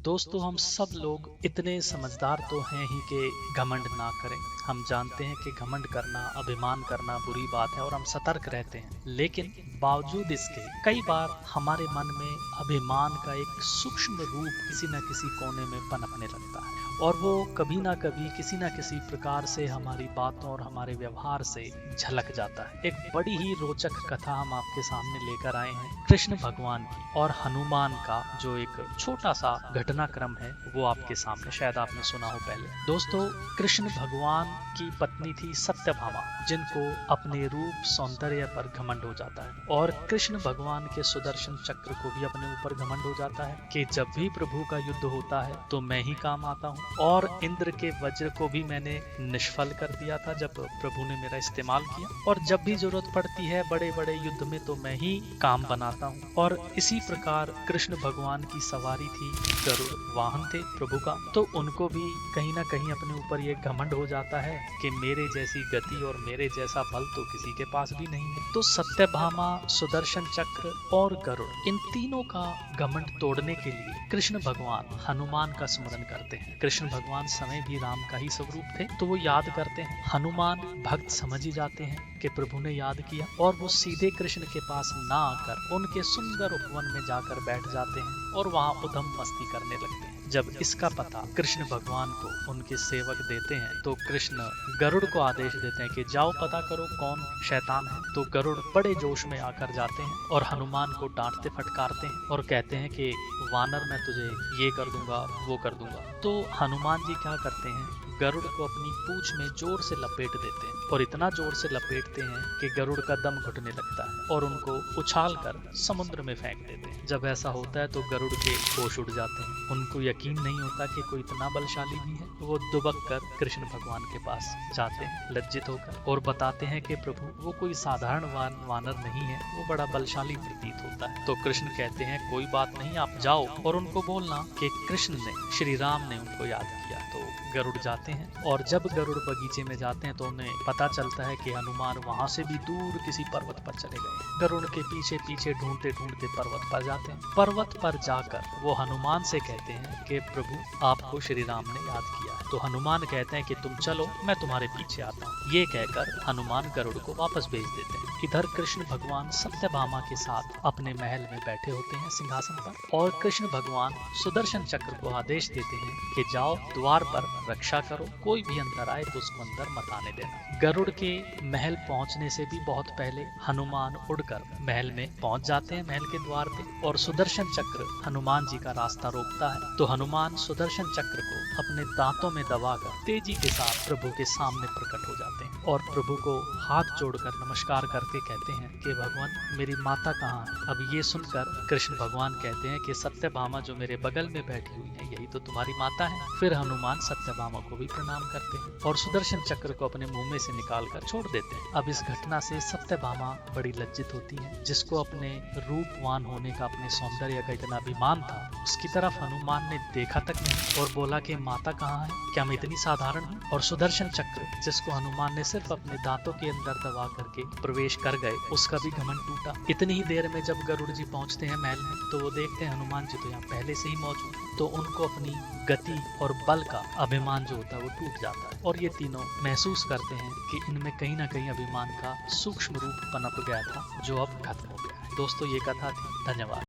दोस्तों हम सब लोग इतने समझदार तो हैं ही कि घमंड ना करें। हम जानते हैं कि घमंड करना, अभिमान करना बुरी बात है और हम सतर्क रहते हैं, लेकिन बावजूद इसके कई बार हमारे मन में अभिमान का एक सूक्ष्म रूप किसी न किसी कोने में पनपने लगता है और वो कभी ना कभी किसी न किसी प्रकार से हमारी बातों और हमारे व्यवहार से झलक जाता है। एक बड़ी ही रोचक कथा हम आपके सामने लेकर आए हैं कृष्ण भगवान की और हनुमान का जो एक छोटा सा घटनाक्रम है वो आपके सामने शायद आपने सुना हो पहले। दोस्तों, कृष्ण भगवान की पत्नी थी सत्यभामा, जिनको अपने रूप सौंदर्य पर घमंड हो जाता है और कृष्ण भगवान के सुदर्शन चक्र को भी अपने ऊपर घमंड हो जाता है कि जब भी प्रभु का युद्ध होता है तो मैं ही काम आता हूँ और इंद्र के वज्र को भी मैंने निष्फल कर दिया था जब प्रभु ने मेरा इस्तेमाल किया और जब भी जरूरत पड़ती है बड़े बड़े युद्ध में तो मैं ही काम बनाता हूँ। और इसी प्रकार कृष्ण भगवान की सवारी थी गरुड़, वाहन थे प्रभु का, तो उनको भी कहीं ना कहीं अपने ऊपर ये घमंड हो जाता है कि मेरे जैसी गति और मेरे जैसा बल तो किसी के पास भी नहीं है। तो सत्यभामा, सुदर्शन चक्र और गरुड़, इन तीनों का घमंड तोड़ने के लिए कृष्ण भगवान हनुमान का स्मरण करते हैं। कृष्ण भगवान समय भी राम का ही स्वरूप थे तो वो याद करते हैं। हनुमान भक्त समझ ही जाते हैं कि प्रभु ने याद किया और वो सीधे कृष्ण के पास ना आकर उनके सुंदर उपवन में जाकर बैठ जाते हैं और वहां उधम मस्ती करने लगते हैं। जब इसका पता कृष्ण भगवान को उनके सेवक देते हैं तो कृष्ण गरुड़ को आदेश देते हैं कि जाओ पता करो कौन शैतान है। तो गरुड़ बड़े जोश में आकर जाते हैं और हनुमान को डांटते फटकारते हैं और कहते हैं कि वानर, मैं तुझे ये कर दूंगा, वो कर दूंगा। तो हनुमान जी क्या करते हैं, गरुड़ को अपनी पूंछ में जोर से लपेट देते हैं और इतना जोर से लपेटते हैं कि गरुड़ का दम घुटने लगता है और उनको उछाल कर समुद्र में फेंक देते हैं। जब ऐसा होता है तो गरुड़ के होश उड़ जाते हैं। उनको यकीन नहीं होता कि कोई इतना बलशाली भी है। वो दुबक कर कृष्ण भगवान के पास जाते हैं लज्जित होकर और बताते हैं कि प्रभु, वो कोई साधारण वानर नहीं है, वो बड़ा बलशाली प्रतीत होता है। तो कृष्ण कहते हैं कोई बात नहीं, आप जाओ और उनको बोलना कि कृष्ण ने, श्री राम ने उनको याद किया। तो गरुड़ जाते हैं और जब गरुड़ बगीचे में जाते हैं तो उन्हें पता चलता है कि हनुमान वहां से भी दूर किसी पर्वत पर चले गए। गरुड़ के पीछे पीछे ढूंढते ढूंढते पर्वत पर जाते हैं। पर्वत पर जाकर वो हनुमान से कहते हैं कि प्रभु, आपको श्री राम ने याद किया है। तो हनुमान कहते हैं कि तुम चलो, मैं तुम्हारे पीछे आता हूँ। ये कहकर हनुमान गरुड़ को वापस भेज देते हैं। इधर कृष्ण भगवान सत्यभामा के साथ अपने महल में बैठे होते हैं सिंहासन पर और कृष्ण भगवान सुदर्शन चक्र को आदेश देते हैं कि जाओ द्वार पर रक्षा करो, कोई भी अंदर आए तो उसको अंदर मत आने देना। गरुड़ के महल पहुंचने से भी बहुत पहले हनुमान उड़कर महल में पहुंच जाते हैं, महल के द्वार पे, और सुदर्शन चक्र हनुमान जी का रास्ता रोकता है। तो हनुमान सुदर्शन चक्र को अपने दांतों में दबाकर तेजी के साथ प्रभु के सामने प्रकट हो जाते हैं और प्रभु को हाथ जोड़कर नमस्कार करके कहते हैं कि भगवान, मेरी माता कहाँ है। अब ये सुनकर कृष्ण भगवान कहते हैं कि सत्यभामा जो मेरे बगल में बैठी हुई है, यही तो तुम्हारी माता है। फिर हनुमान सत्यभामा को भी प्रणाम करते हैं और सुदर्शन चक्र को अपने मुंह में से निकालकर छोड़ देते हैं। अब इस घटना से सत्यभामा बड़ी लज्जित होती है, जिसको अपने रूपवान होने का, अपने सौंदर्य का इतना अभिमान था, उसकी तरफ हनुमान ने देखा तक नहीं और बोला कि माता कहाँ है, क्या मैं इतनी साधारण हूँ। और सुदर्शन चक्र, जिसको हनुमान ने सिर्फ अपने दांतों के अंदर दबा करके प्रवेश कर गए, उसका भी घमंड टूटा। इतनी ही देर में जब गरुड़ जी पहुंचते हैं महल में तो वो देखते हैं हनुमान जी तो यहाँ पहले से ही मौजूद है। तो उनको अपनी गति और बल का अभिमान जो होता है वो टूट जाता है और ये तीनों महसूस करते हैं कि इनमें कहीं ना कहीं अभिमान का सूक्ष्म रूप पनप गया था जो अब खत्म हो गया है। दोस्तों, ये कथा थी। धन्यवाद।